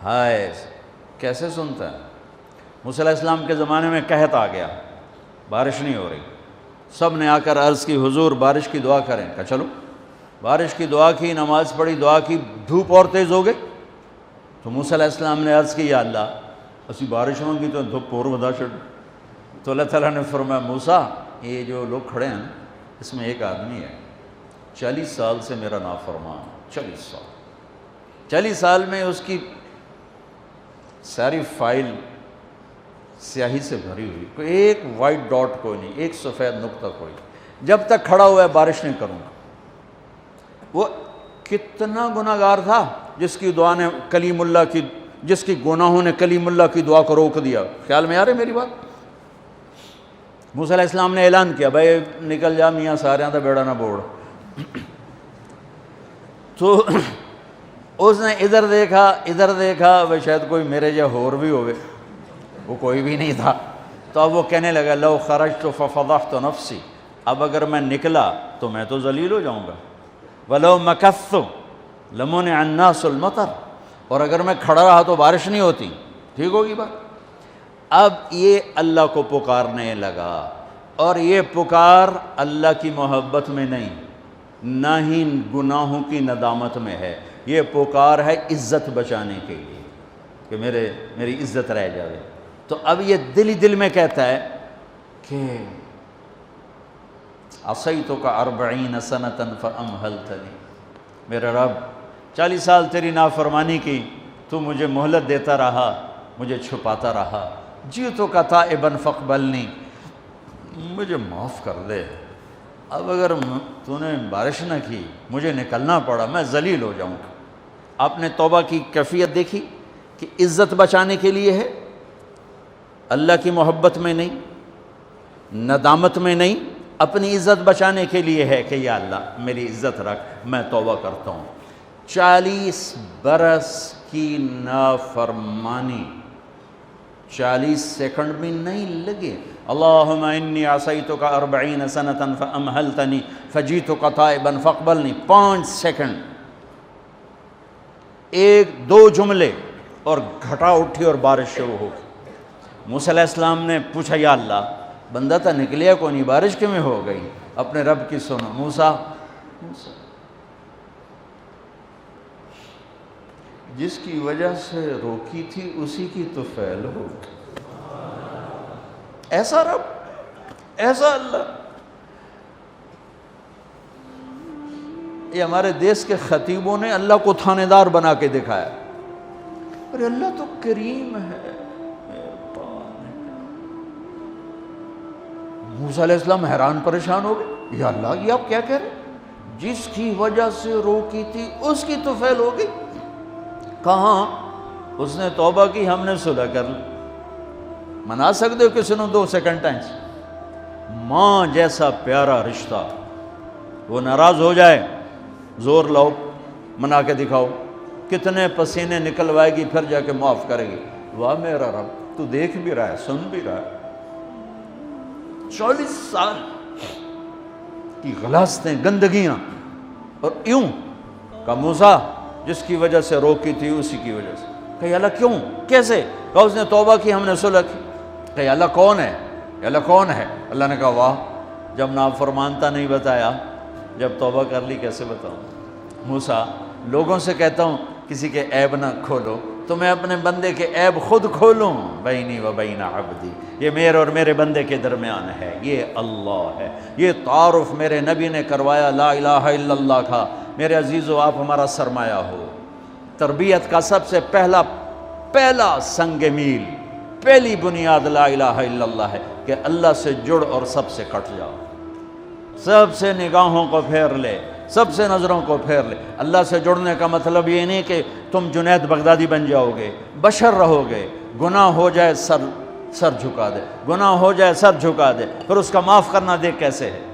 ہائے کیسے سنتا ہے؟ موسیٰ علیہ السلام کے زمانے میں قحط آ گیا، بارش نہیں ہو رہی، سب نے آ کر عرض کی حضور بارش کی دعا کریں، کہا چلو بارش کی دعا کی، نماز پڑھی، دعا کی، دھوپ اور تیز ہو گئی تو موسیٰ علیہ السلام نے عرض کی یا اللہ اسی بارش ہوں گی تو دھوپ اور ودا چڑھ، تو اللہ تعالیٰ نے فرمایا موسیٰ یہ جو لوگ کھڑے ہیں اس میں ایک آدمی ہے 40 سال سے میرا نافرمان، 40 سال میں اس کی ساری فائل سیاہی سے بھری ہوئی، کوئی ایک وائٹ ڈاٹ کوئی نہیں، ایک سفید نقطہ کوئی، جب تک کھڑا ہوا ہے بارش نہیں کروں گا۔ وہ کتنا گناہ گار تھا جس کی دعا نے کلیم اللہ کی، جس کی گناہوں نے کلیم اللہ کی دعا کو روک دیا۔ خیال میں آ رہے میری بات؟ موسیٰ علیہ السلام نے اعلان کیا بھائی نکل جا میاں سارے دا بیڑا نہ بوڑ۔ تو اس نے ادھر دیکھا وہ شاید کوئی میرے جا ہور بھی ہوئے، وہ کوئی بھی نہیں تھا، تو اب وہ کہنے لگا لو خرجت ففضحت نفسی، اب اگر میں نکلا تو میں تو ذلیل ہو جاؤں گا، ولو مکثت لمنع الناس المطر، اور اگر میں کھڑا رہا تو بارش نہیں ہوتی، ٹھیک ہوگی بات۔ اب یہ اللہ کو پکارنے لگا، اور یہ پکار اللہ کی محبت میں نہیں، نہ ہی گناہوں کی ندامت میں ہے، یہ پکار ہے عزت بچانے کے لیے کہ میری عزت رہ جائے۔ تو اب یہ دل ہی دل میں کہتا ہے کہ عصیتک 40 سنۃ فامہلتنی، میرے رب 40 سال تیری نافرمانی کی، تو مجھے مہلت دیتا رہا، مجھے چھپاتا رہا، جئتک تائبا فاقبلنی، مجھے معاف کر دے، اب اگر تو نے بارش نہ کی مجھے نکلنا پڑا میں ذلیل ہو جاؤں گا۔ آپ نے توبہ کی کیفیت دیکھی کہ عزت بچانے کے لیے ہے، اللہ کی محبت میں نہیں، ندامت میں نہیں، اپنی عزت بچانے کے لیے ہے کہ یا اللہ میری عزت رکھ، میں توبہ کرتا ہوں۔ 40 برس کی نافرمانی 40 سیکنڈ بھی نہیں لگے۔ اللہم انی عصیتک 40 سنۃ فامہلتنی فجئتک تائبا فاقبلنی، 5 سیکنڈ، 1-2 جملے اور گھٹا اٹھی اور بارش شروع ہو گئی۔ موسیٰ علیہ السلام نے پوچھا یا اللہ بندہ تھا نکلیا کو نہیں، بارش کیوں میں ہو گئی؟ اپنے رب کی سنو، موسیٰ جس کی وجہ سے روکی تھی اسی کی تو فعل ہو، ایسا رب، ایسا اللہ۔ یہ ہمارے دیس کے خطیبوں نے اللہ کو تھانے دار بنا کے دکھایا، ارے اللہ تو کریم ہے۔ موسیٰ علیہ السلام حیران پریشان ہو گئے، یا اللہ یہ آپ کیا کہہ رہے ہیں؟ جس کی وجہ سے روکی تھی اس کی تو فعل ہو گئی۔ کہاں؟ اس نے توبہ کی، ہم نے صلح کر لی۔ منا سکتے ہو کسی نے 2 سیکنڈ ٹائم سے؟ ماں جیسا پیارا رشتہ، وہ ناراض ہو جائے زور لاؤ منا کے دکھاؤ، کتنے پسینے نکلوائے گی پھر جا کے معاف کرے گی۔ واہ میرا رب تو دیکھ بھی رہا ہے، سن بھی رہا ہے۔ 40 سال کی غلاظتیں، گندگیاں، اور یوں کہ موسیٰ جس کی وجہ سے روکی تھی اسی کی وجہ سے۔ کہ اللہ کیوں، کیسے؟ کہ اس نے توبہ کی، ہم نے صلح کی۔ کہ اللہ کون ہے؟ اللہ کون ہے؟ اللہ نے کہا واہ، جب نافرمانتا نہیں بتایا، جب توبہ کر لی کیسے بتاؤں؟ موسیٰ لوگوں سے کہتا ہوں کسی کے عیب نہ کھولو، تو میں اپنے بندے کے عیب خود کھولوں؟ بینی و بین عبدی، یہ میرے اور میرے بندے کے درمیان ہے، یہ اللہ ہے۔ یہ تعارف میرے نبی نے کروایا لا الہ الا اللہ کا۔ میرے عزیزو آپ ہمارا سرمایہ ہو۔ تربیت کا سب سے پہلا سنگ میل، پہلی بنیاد لا الہ الا اللہ ہے کہ اللہ سے جڑ اور سب سے کٹ جاؤ، سب سے نگاہوں کو پھیر لے، سب سے نظروں کو پھیر لے۔ اللہ سے جڑنے کا مطلب یہ نہیں کہ تم جنید بغدادی بن جاؤ گے، بشر رہو گے، گناہ ہو جائے سر جھکا دے، گناہ ہو جائے سر جھکا دے، پھر اس کا معاف کرنا دیکھ کیسے ہے۔